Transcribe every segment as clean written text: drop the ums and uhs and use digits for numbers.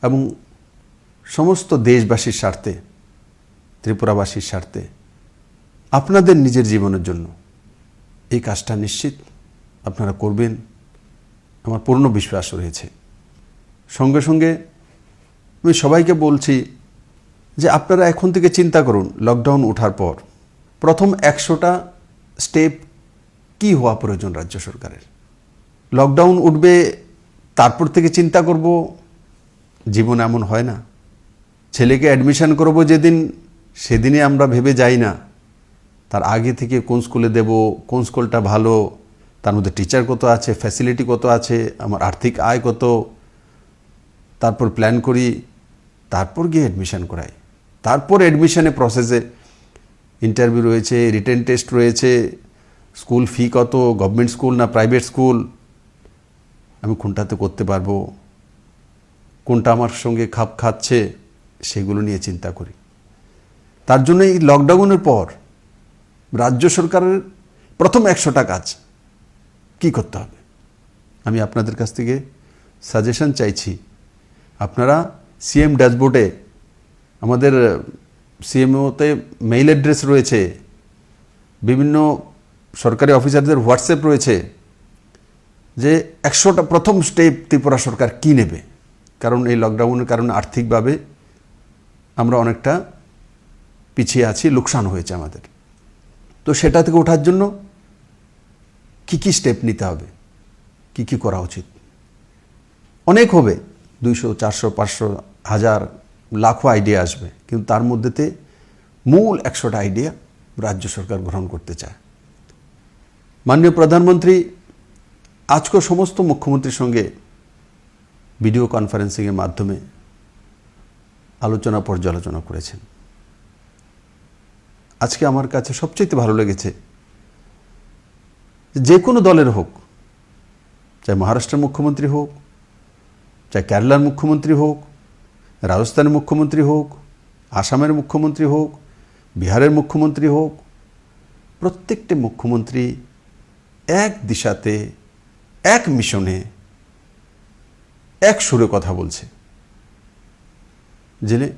এবং সমস্ত দেশবাসীর স্বার্থে, ত্রিপুরাবাসীর স্বার্থে, আপনাদের নিজের জীবনের জন্য এই কাজটা নিশ্চিত আপনারা করবেন আমার পূর্ণ বিশ্বাস রয়েছে। সঙ্গে সঙ্গে আমি সবাইকে বলছি যে আপনারা এখন থেকে চিন্তা করুন, লকডাউন ওঠার পর প্রথম 100টা স্টেপ কি হওয়া প্রয়োজন রাজ্য সরকারের। লকডাউন উঠবে তারপর থেকে চিন্তা করব, জীবন এমন হয় না। ছেলেকে অ্যাডমিশন করব যেদিন, সেদিনই আমরা ভেবে যাই না, তার আগে থেকে কোন স্কুলে দেব, কোন স্কুলটা ভালো, তার মধ্যে টিচার কত আছে, ফ্যাসিলিটি কত আছে, আমার আর্থিক আয় কত, তারপর প্ল্যান করি, তারপর গিয়ে অ্যাডমিশন করাই। তারপর অ্যাডমিশনে প্রসেসে ইন্টারভিউ রয়েছে, রিটেন টেস্ট রয়েছে, স্কুল ফি কত, গভর্নমেন্ট স্কুল না প্রাইভেট স্কুল, আমি কোনটাতে করতে পারবো, কোনটা আমার সঙ্গে খাপ খাচ্ছে, সেগুলো নিয়ে চিন্তা করি। তার জন্য এই লকডাউনের পর রাজ্য সরকারের প্রথম 100টা কাজ কি করতে হবে, আমি আপনাদের কাছ থেকে সাজেশন চাইছি। আপনারা সিএম ড্যাশবোর্ডে, আমাদের সিএমওতে মেইল অ্যাড্রেস রয়েছে, বিভিন্ন সরকারি অফিসারদের হোয়াটসঅ্যাপ রয়েছে, যে 100টা প্রথম স্টেপ ত্রিপুরা সরকার কী নেবে। কারণ এই লকডাউনের কারণে আর্থিকভাবে আমরা অনেকটা পিছিয়ে আছি, লোকসান হয়েছে আমাদের। তো সেটা থেকে ওঠার জন্য কি কি স্টেপ নিতে হবে, কি কি করা উচিত, অনেক হবে, 200, 400, 500, 1000, লাখো আইডিয়া আসবে, কিন্তু তার মধ্যেতে মূল 100টা আইডিয়া রাজ্য সরকার গ্রহণ করতে চায়। মাননীয় প্রধানমন্ত্রী আজকে সমস্ত মুখ্যমন্ত্রীর সঙ্গে ভিডিও কনফারেন্সিংয়ের মাধ্যমে আলোচনা পর্যালোচনা করেছেন। আজকে আমার কাছে সবচেয়ে ভালো লেগেছে, যে কোনো দলের হোক, চাই মহারাষ্ট্রের মুখ্যমন্ত্রী হোক, চাই কেরালার মুখ্যমন্ত্রী হোক, রাজস্থানের মুখ্যমন্ত্রী হোক, আসামের মুখ্যমন্ত্রী হোক, বিহারের মুখ্যমন্ত্রী হোক, প্রত্যেকটি মুখ্যমন্ত্রী এক দিশাতে, এক মিশনে, এক সুরে কথা বলছে। জেনে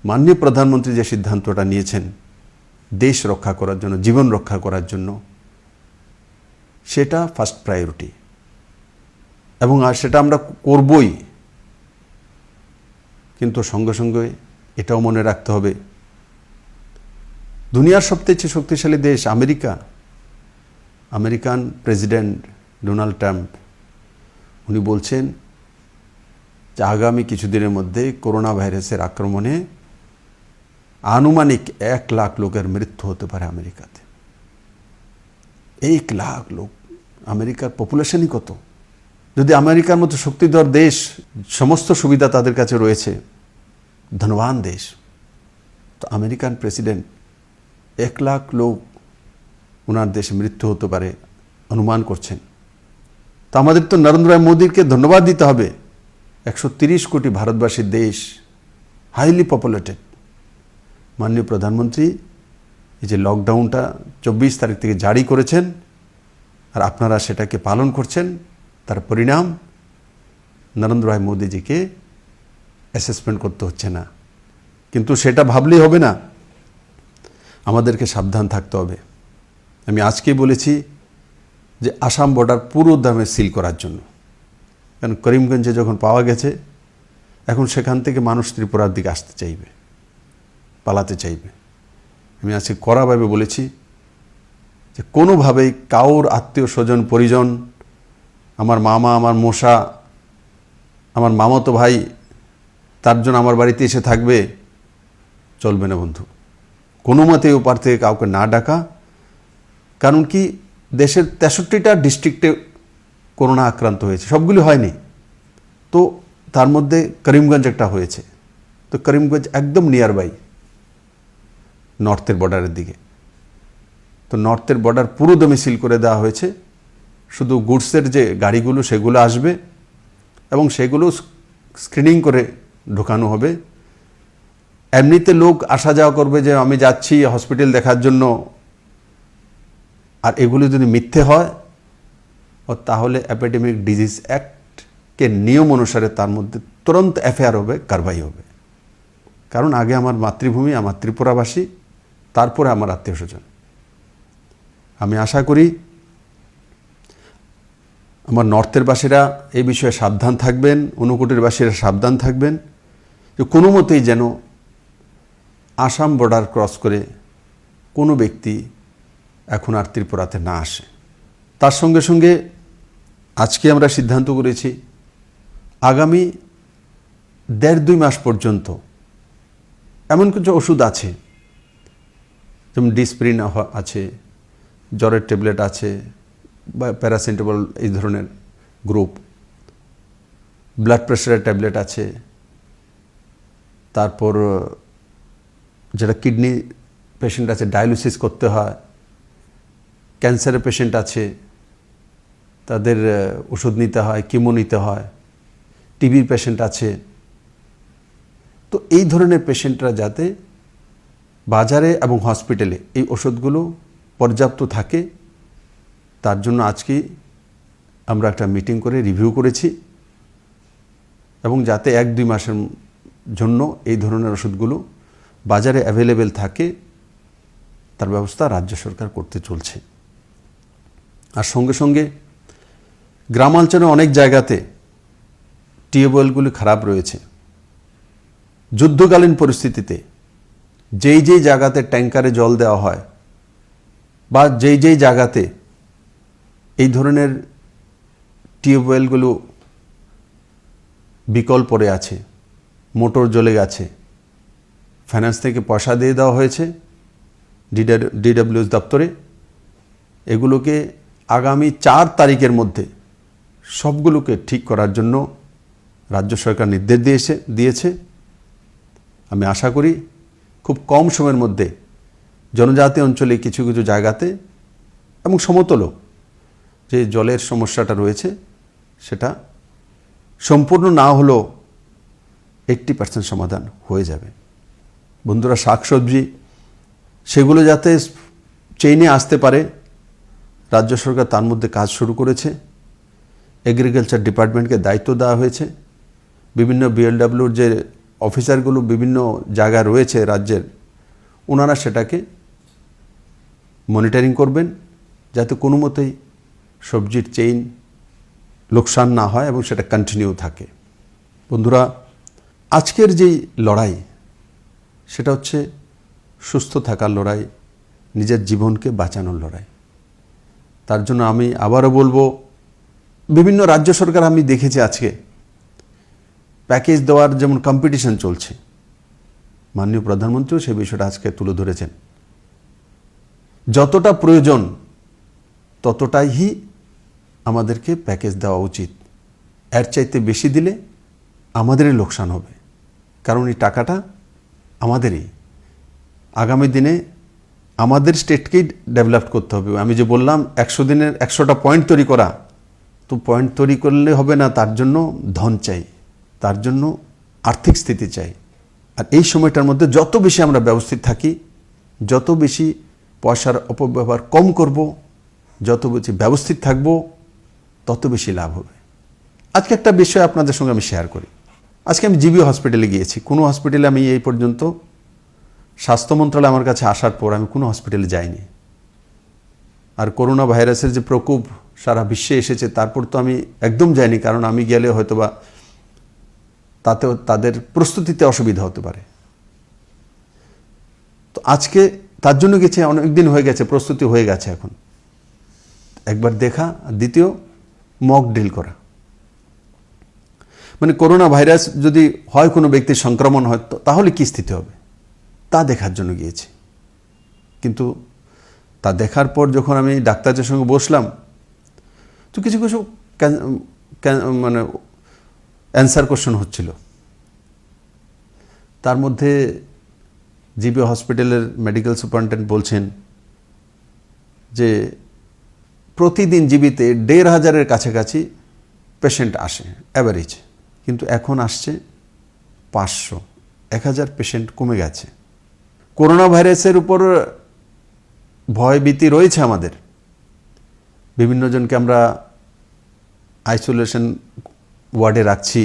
মাননীয় প্রধানমন্ত্রী যে সিদ্ধান্তটা নিয়েছেন দেশ রক্ষা করার জন্য, জীবন রক্ষা করার জন্য, সেটা ফার্স্ট প্রায়োরিটি, এবং আর সেটা আমরা করবই। কিন্তু সঙ্গে সঙ্গে এটাও মনে রাখতে হবে, দুনিয়ার সবচেয়ে শক্তিশালী দেশ America, American president Donald Trump, উনি বলছেন যে আগামী কিছুদিনের মধ্যে করোনা ভাইরাসের আক্রমণে আনুমানিক 1 লাখ লোকের মৃত্যু হতে পারে আমেরিকাতে। 1 লাখ লোক, আমেরিকার পপুলেশনই কত। যদি আমেরিকার মতো শক্তিধর দেশ, সমস্ত সুবিধা তাদের কাছে রয়েছে, ধনবান দেশ, তো আমেরিকান প্রেসিডেন্ট 1 লাখ লোক ওনার দেশে মৃত্যু হতে পারে অনুমান করছেন। তো আমাদের তো নরেন্দ্র মোদীকে ধন্যবাদ দিতে হবে। 130 কোটি ভারতবাসীর দেশ, হাইলি পপুলেটেড। মাননীয় প্রধানমন্ত্রী এই যে লকডাউনটা 24 তারিখ থেকে জারি করেছেন, আর আপনারা সেটাকে পালন করছেন, তার পরিণাম নরেন্দ্র মোদীজিকে অ্যাসেসমেন্ট করতে হচ্ছে না। কিন্তু সেটা ভাবলেই হবে না, আমাদেরকে সাবধান থাকতে হবে। আমি আজকেই বলেছি যে আসাম বর্ডার পুরো দামে সিল করার জন্য, কারণ করিমগঞ্জে যখন পাওয়া গেছে, এখন সেখান থেকে মানুষ ত্রিপুরার দিকে আসতে চাইবে, পালাতে চাইবে। আমি আজকে কড়াভাবে বলেছি যে কোনোভাবেই কাউর আত্মীয় স্বজন পরিজন, আমার মামা, আমার মশা, আমার মামাতো ভাই, তার জন্য আমার বাড়িতে এসে থাকবে, চলবে না বন্ধু। কোনো মতে ওপার থেকে কাউকে না ডাকা। কারণ কি, দেশের 63টা ডিস্ট্রিক্টে করোনা আক্রান্ত হয়েছে, সবগুলি হয়নি। তো তার মধ্যে করিমগঞ্জ একটা হয়েছে। তো করিমগঞ্জ একদম নিয়ার বাই নর্থের বর্ডারের দিকে। তো নর্থের বর্ডার পুরো দমে সিল করে দেওয়া হয়েছে। শুধু গুডসের যে গাড়িগুলো সেগুলো আসবে এবং সেগুলো স্ক্রিনিং করে ঢোকানো হবে। এমনিতে লোক আসা যাওয়া করবে যে আমি যাচ্ছি হসপিটাল দেখার জন্য, আর এগুলো যদি মিথ্যে হয়, তাহলে অ্যাপিডেমিক ডিজিজ অ্যাক্টকে নিয়ম অনুসারে তার মধ্যে তুরন্ত এফআইআর হবে, কারবাই হবে। কারণ আগে আমার মাতৃভূমি, আমার ত্রিপুরাবাসী, তারপরে আমার আত্মীয় স্বজন। আমি আশা করি আমার নর্থের বাসীরা এই বিষয়ে সাবধান থাকবেন, ঊনকোটির বাসীরা সাবধান থাকবেন যে কোনো মতেই যেন আসাম বর্ডার ক্রস করে কোনো ব্যক্তি এখন আর ত্রিপুরাতে না আসে। তার সঙ্গে সঙ্গে আজকে আমরা সিদ্ধান্ত করেছি আগামী 1.5-2 মাস পর্যন্ত এমন কিছু ওষুধ আছে, যেমন ডিসপ্রিন আছে, জ্বরের ট্যাবলেট আছে, বা প্যারাসিটামল এই ধরনের গ্রুপ, ব্লাড প্রেশারের ট্যাবলেট আছে, তারপর যারা কিডনি পেশেন্ট আছে ডায়ালিসিস করতে হয়, ক্যান্সারের পেশেন্ট আছে তাদের ওষুধ নিতে হয়, কিমো নিতে হয়, টিবির পেশেন্ট আছে। তো এই ধরনের পেশেন্টরা যাতে বাজারে এবং হসপিটালে এই ওষুধগুলো পর্যাপ্ত থাকে, তার জন্য আজকে আমরা একটা মিটিং করে রিভিউ করেছি, এবং যাতে 1-2 মাসের জন্য এই ধরনের ওষুধগুলো বাজারে অ্যাভেলেবেল থাকে তার ব্যবস্থা রাজ্য সরকার করতে চলছে। আর সঙ্গে সঙ্গে গ্রামাঞ্চলে অনেক জায়গাতে টিউবওয়েলগুলি খারাপ রয়েছে। যুদ্ধকালীন পরিস্থিতিতে যেই যেই জায়গাতে ট্যাঙ্কারে জল দেওয়া হয় বা যেই যেই জায়গাতে এই ধরনের টিউবওয়েলগুলো বিকল পড়ে আছে, মোটর জ্বলে গেছে, ফাইন্যান্স থেকে পয়সা দিয়ে দেওয়া হয়েছে ডিডব্লিউএস দপ্তরে, এগুলোকে আগামী 4 তারিখের মধ্যে সবগুলোকে ঠিক করার জন্য রাজ্য সরকার নির্দেশ দিয়েছে। আমি আশা করি খুব কম সময়ের মধ্যে জনজাতি অঞ্চলে কিছু কিছু জায়গাতে এবং সমতলও যে জলের সমস্যাটা রয়েছে সেটা সম্পূর্ণ না হলেও 80% সমাধান হয়ে যাবে। বন্ধুরা, শাকসবজি সেগুলো যাতে চেইনে আসতে পারে, রাজ্য সরকার তার মধ্যে কাজ শুরু করেছে। এগ্রিকালচার ডিপার্টমেন্টকে দায়িত্ব দেওয়া হয়েছে। বিভিন্ন বিএলডব্লিউর যে অফিসারগুলো বিভিন্ন জায়গায় রয়েছে রাজ্যের, ওনারা সেটাকে মনিটরিং করবেন যাতে কোনো মতেই সবজির চেইন লোকসান না হয় এবং সেটা কন্টিনিউ থাকে। বন্ধুরা, আজকের যেই লড়াই সেটা হচ্ছে সুস্থ থাকার লড়াই, নিজের জীবনকে বাঁচানোর লড়াই। তার জন্য আমি আবারও বলবো, বিভিন্ন রাজ্য সরকার আমি দেখেছি আজকে প্যাকেজ দেওয়ার যেমন কম্পিটিশন চলছে, মাননীয় প্রধানমন্ত্রীও সেই বিষয়টা আজকে তুলে ধরেছেন। যতটা প্রয়োজন ততটাই আমাদেরকে প্যাকেজ দেওয়া উচিত। এর চাইতে বেশি দিলে আমাদেরই লোকসান হবে, কারণ এই টাকাটা আমাদেরই। আগামী দিনে আমাদের স্টেটকেই ডেভেলপ করতে হবে। আমি যে বললাম 100 দিনের 100টা পয়েন্ট তৈরি করা, তো পয়েন্ট তৈরি করলে হবে না, তার জন্য ধন চাই, তার জন্য আর্থিক স্থিতি চাই। আর এই সময়টার মধ্যে যত বেশি আমরা ব্যবস্থিত থাকি, যত বেশি পয়সার অপব্যবহার কম করব, যত বেশি ব্যবস্থিত থাকব, তত বেশি লাভ হবে। আজকে একটা বিষয় আপনাদের সঙ্গে আমি শেয়ার করি। আজকে আমি জিবি হসপিটালে গিয়েছি। কোনো হসপিটালে আমি এই পর্যন্ত স্বাস্থ্য মন্ত্রণালয় আমার কাছে আসার পর আমি কোনো হসপিটালে যাইনি। আর করোনা ভাইরাসের যে প্রকোপ সারা বিশ্বে এসেছে, তারপর তো আমি একদম যাইনি, কারণ আমি গেলে হয়তোবা তাতেও তাদের প্রস্তুতিতে অসুবিধা হতে পারে। তো আজকে তার জন্য গেছে, অনেক দিন হয়ে গেছে, প্রস্তুতি হয়ে গেছে। এখন একবার দেখা, দ্বিতীয় মক ড্রিল করা। মানে করোনা ভাইরাস যদি হয়, কোনো ব্যক্তির সংক্রমণ হয়, তাহলে কী স্থিতি হবে তা দেখার জন্য গিয়েছি। কিন্তু তা দেখার পর যখন আমি ডাক্তারদের সঙ্গে বসলাম, তো কিছু কিছু মানে অ্যান্সার কোশ্চেন হচ্ছিল। তার মধ্যে জিবি হসপিটালের মেডিকেল সুপারিনটেন্ডেন্ট বলছেন যে প্রতিদিন জিবিতে 1,500-এর কাছাকাছি পেশেন্ট আসে অ্যাভারেজ, কিন্তু এখন আসছে 500। 1,000 পেশেন্ট কমে গেছে। করোনা ভাইরাসের উপর ভয় ভীতি রয়েছে আমাদের। বিভিন্ন জনকে আমরা আইসোলেশন ওয়ার্ডে রাখছি,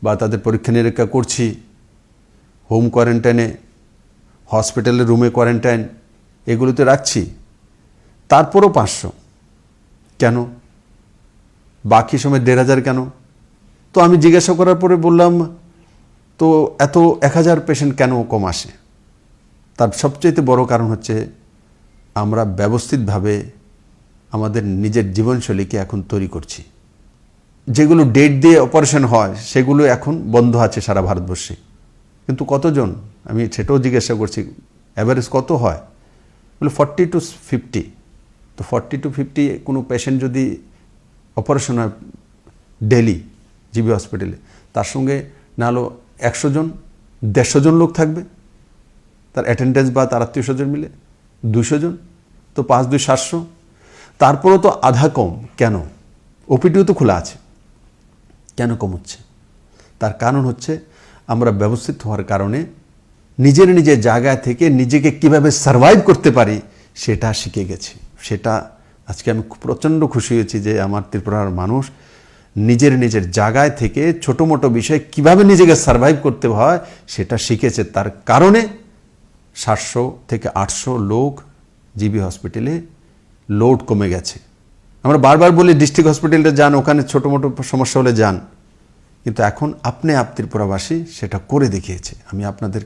বা তাদের পরীক্ষা নিরীক্ষা করছি, হোম কোয়ারেন্টাইনে, হসপিটালের রুমে কোয়ারেন্টাইন, এগুলোতে রাখছি, তারপরও 500 কেন? বাকি সময় 1500 কেন? তো আমি জিজ্ঞাসা করার পরে বললাম, তো এত 1000 পেশেন্ট কেন কম আসে? তার সবচেয়ে বড় কারণ হচ্ছে আমরা ব্যবস্থিতভাবে আমাদের নিজের জীবনশৈলীকে এখন তৈরি করছি। যেগুলো ডেট দিয়ে অপারেশন হয় সেগুলো এখন বন্ধ আছে সারা ভারতবর্ষে, কিন্তু কতজন? আমি সেটাও জিজ্ঞাসা করছি, অ্যাভারেজ কত হয়? বলে 40 to 50। তো 40 to 50 কোনো পেশেন্ট যদি অপারেশন হয় ডেলি জিবি হসপিটালে, তার সঙ্গে না হলো 100 জন 150 জন লোক থাকবে, তার অ্যাটেন্ডেন্স বা তার আত্মীয় স্বজন মিলে 200 জন, তো 5 2 700। তারপরও তো আধা কম কেন? ওপিডিও তো খোলা আছে, কেন কম হচ্ছে? তার কারণ হচ্ছে আমরা ব্যবস্থিত হওয়ার কারণে নিজের নিজের জায়গা থেকে নিজেকে কিভাবে সার্ভাইভ করতে পারি সেটা শিখে গেছি। সেটা আজকে আমি প্রচণ্ড খুশি হয়েছি যে আমার ত্রিপুরার মানুষ নিজের নিজের জায়গায় থেকে ছোটো মোটো বিষয় কিভাবে নিজেকে সার্ভাইভ করতে হয় সেটা শিখেছে। তার কারণে 700 থেকে 800 লোক জিবি হসপিটালে লোড কমে গেছে। আমরা বারবার বলি ডিস্ট্রিক্ট হসপিটালে যান, ওখানে ছোটো মোটো সমস্যা হলে যান, কিন্তু এখন আপনি ত্রিপুরাবাসী সেটা করে দেখিয়েছে। আমি আপনাদেরকে